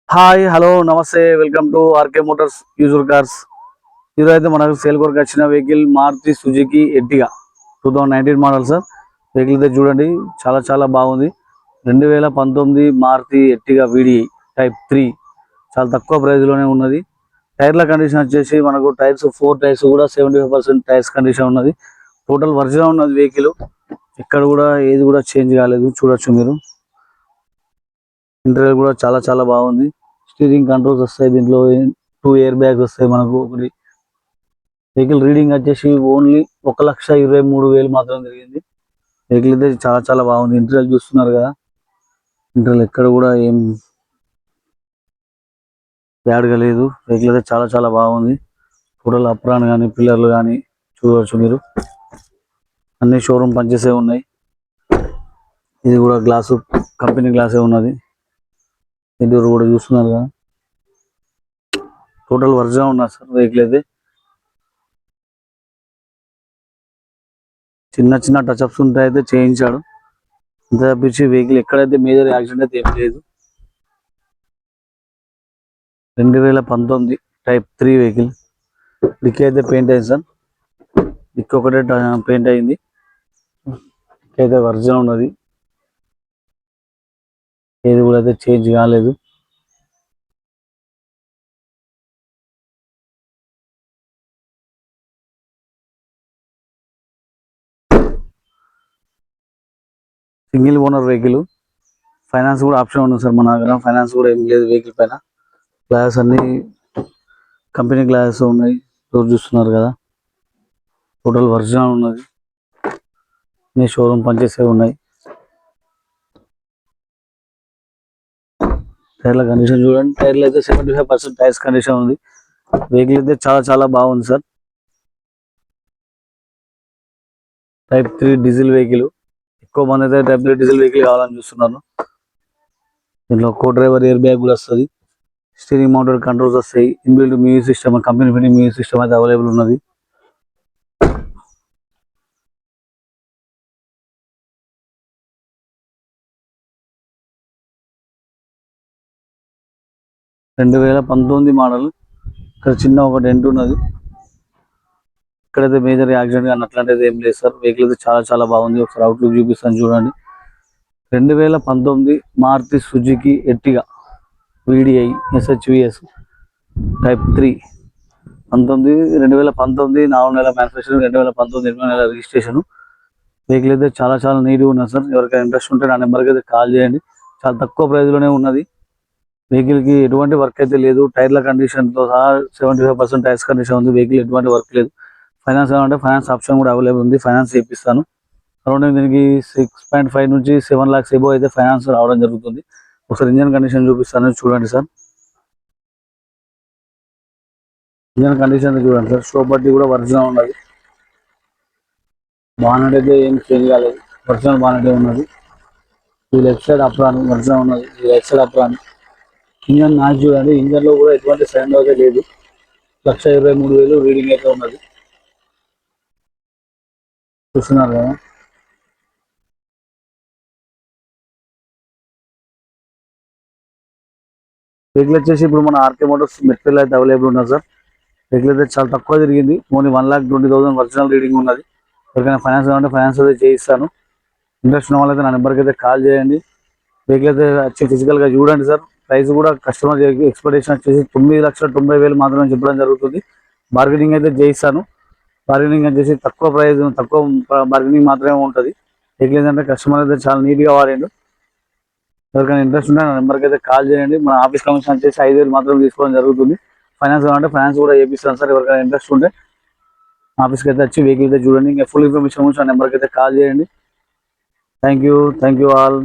Hi hello నమస్తే welcome to RK motors used cars. ఈరోజు అయితే మనకు సేల్ కొరకు వచ్చిన vehicle Maruti Suzuki Ertiga 2019 model sir. Vehicle అయితే చూడండి, చాలా చాలా బాగుంది. 2019 మారుతి ఎర్టిగా వీడిఐ టైప్ 3 చాలా తక్కువ ప్రైస్లోనే ఉన్నది. టైర్ల కండిషన్ వచ్చేసి మనకు టైర్స్ 4 టైర్స్ కూడా 75% టైర్స్ కండిషన్ ఉన్నది. టోటల్ వర్జిన్ ఉన్నది వెహికల్. ఇక్కడ కూడా ఏది కూడా చేంజ్ కాలేదు, చూడొచ్చు మీరు. ఇంటీరియర్ కూడా చాలా చాలా బాగుంది. స్టీరింగ్ కంట్రోల్స్ వస్తాయి, దీంట్లో 2 ఎయిర్ బ్యాగ్స్ వస్తాయి మనకు. ఒకటి వెహికల్ రీడింగ్ వచ్చేసి ఓన్లీ 1,23,000 మాత్రం జరిగింది. వెహికల్ అయితే చాలా చాలా బాగుంది. ఇంటీరియర్ చూస్తున్నారు కదా, ఇంటీరియర్ ఎక్కడ కూడా ఏం బ్యాడ్గా లేదు. వెహికల్ అయితే చాలా చాలా బాగుంది. టోటల్ అప్రాన్ కానీ పిల్లర్లు కానీ చూడవచ్చు మీరు. అన్ని షోరూమ్ పనిచేసే ఉన్నాయి. ఇది కూడా గ్లాసు కంపెనీ గ్లాసే ఉన్నది. ఇంటీరియర్ కూడా చూస్తున్నారు కదా, టోటల్ వర్జన్ ఉన్నా సార్. వెహికల్ అయితే చిన్న చిన్న టచ్అప్స్ ఉంటాయి, అయితే చేయించాడు. అంతే తప్పించి వెహికల్ ఎక్కడైతే మేజర్ యాక్సిడెంట్ అయితే ఏం లేదు. 2019 టైప్ 3 వెహికల్. డిక్కీ అయితే పెయింట్ అయింది సార్. డిక్కీ ఒకటే పెయింట్ అయింది. అయితే వర్జన్ ఉన్నది, ఏది కూడా అయితే చేంజ్ కాలేదు. Single owner vehicle. ఫైనాన్స్ కూడా ఆప్షన్ ఉంది సార్ మన దగ్గర. ఫైనాన్స్ కూడా ఏం లేదు వెహికల్ పైన. గ్లాస్ అన్ని కంపెనీ గ్లాసెస్ ఉన్నాయి, డోర్ చూస్తున్నారు కదా. టోటల్ వర్జన్ ఉన్నది, అన్ని షోరూమ్ పనిచేసే ఉన్నాయి. టైర్ల కండిషన్ చూడండి, టైర్లు అయితే 75% టైర్స్ కండిషన్ ఉంది. వెహికల్ అయితే చాలా చాలా బాగుంది సార్. Type 3 diesel vehicle. ఎక్కువ మంది అయితే టైప్ 3 డీజిల్ వెహికల్ కావాలని చూస్తున్నాను. దీంట్లో కో డ్రైవర్ ఎయిర్ బ్యాగ్ కూడా వస్తుంది. స్టీరింగ్ మౌంటెడ్ కంట్రోల్స్ వస్తాయి. Inbuilt music system, company fitting music system అయితే అవైలబుల్ ఉన్నది. రెండు 2019 మోడల్. ఇక్కడ చిన్న ఒక డెంట్ ఉన్నది. ఇక్కడైతే మేజర్ యాక్సిడెంట్ కానీ అట్లాంటిది ఏం లేదు సార్. వెహికల్ అయితే చాలా చాలా బాగుంది. ఒకసారి అవుట్లుక్ చూపిస్తాను చూడండి. 2019 Maruti Suzuki Ertiga VDI SHVS type 3 2019 4 నెలల మ్యానుఫ్యాక్చరింగ్, 2019 8 నెలల రిజిస్ట్రేషన్. వెహికల్ అయితే చాలా చాలా నీట్గా ఉన్నది సార్. ఎవరికైనా ఇంట్రెస్ట్ ఉంటే నా నెంబర్కి అయితే కాల్ చేయండి. చాలా తక్కువ ప్రైస్లోనే ఉన్నది. వెహికల్కి ఎటువంటి వర్క్ అయితే లేదు. టైర్ల కండిషన్తో సహా 75% టైర్స్ కండిషన్ ఉంది. వెహికల్ ఎటువంటి వర్క్ లేదు. ఫైనాన్స్ కావాలంటే ఫైనాన్స్ ఆప్షన్ కూడా అవైలబుల్ ఉంది. ఫైనాన్స్ చేపిస్తాను. అరౌండ్ దీనికి 6.5 నుంచి 7 lakhs ఎబో అయితే ఫైనాన్స్ రావడం జరుగుతుంది. ఒకసారి ఇంజన్ కండిషన్ చూపిస్తాను చూడండి సార్. ఇంజన్ కండిషన్ చూడండి సార్. షో బట్టి కూడా వర్జినల్ ఉన్నది. బానెట్ అయితే ఏం చేంజ్ కాలేదు, వర్జినల్ బానెట్ ఉన్నది. ఈ లెఫ్ట్ సైడ్ అప్రాన్ వర్జినల్ ఉన్నది. ఈ right side apron. Engine notch చూడండి, ఇంజన్ లో కూడా ఎటువంటి సౌండ్ అయితే లేదు. 1,23,000 రీడింగ్ అయితే ఉన్నది, చూస్తున్నారు కదా. వెహికల్ వచ్చేసి ఇప్పుడు మన ఆర్కే మోటార్స్ మెట్పల్లి అయితే అవైలబుల్ ఉన్నది సార్. వెహికల్ అయితే చాలా తక్కువ తిరిగింది, ఓన్లీ 1,20,000 వర్జినల్ రీడింగ్ ఉన్నది. ఎవరికైనా ఫైనాన్స్ కావాలంటే ఫైనాన్స్ అయితే చేయిస్తాను. ఇంట్రెస్ట్ ఉన్న వాళ్ళైతే నా నెంబర్కి అయితే కాల్ చేయండి. వెహికల్ అయితే వచ్చి ఫిజికల్గా చూడండి సార్. ప్రైస్ కూడా కస్టమర్ ఎక్స్పెక్టేషన్ వచ్చేసి 9,90,000 మాత్రమే చెప్పడం జరుగుతుంది. బార్గెనింగ్ అయితే చేయిస్తాను. బార్గెనింగ్ వచ్చేసి తక్కువ ప్రైస్, తక్కువ బార్గెనింగ్ మాత్రమే ఉంటుంది. వెహికల్ ఏంటంటే కస్టమర్ అయితే చాలా నీట్గా వాడిండు. ఎవరికైనా ఇంట్రెస్ట్ ఉంటే నా నెంబర్కి అయితే కాల్ చేయండి. మన ఆఫీస్ కమిషన్ వచ్చేసి 5,000 మాత్రం తీసుకోవడం జరుగుతుంది. ఫైనాన్స్ కావాలంటే ఫైనాన్స్ కూడా చేపిస్తాను సార్. ఎవరికైనా ఇంట్రెస్ట్ ఉంటే ఆఫీస్కి అయితే వచ్చి వెహికల్ అయితే చూడండి. ఇంకా ఫుల్ ఇన్ఫర్మేషన్ గురించి నా నెంబర్కి అయితే కాల్ చేయండి. Thank you all.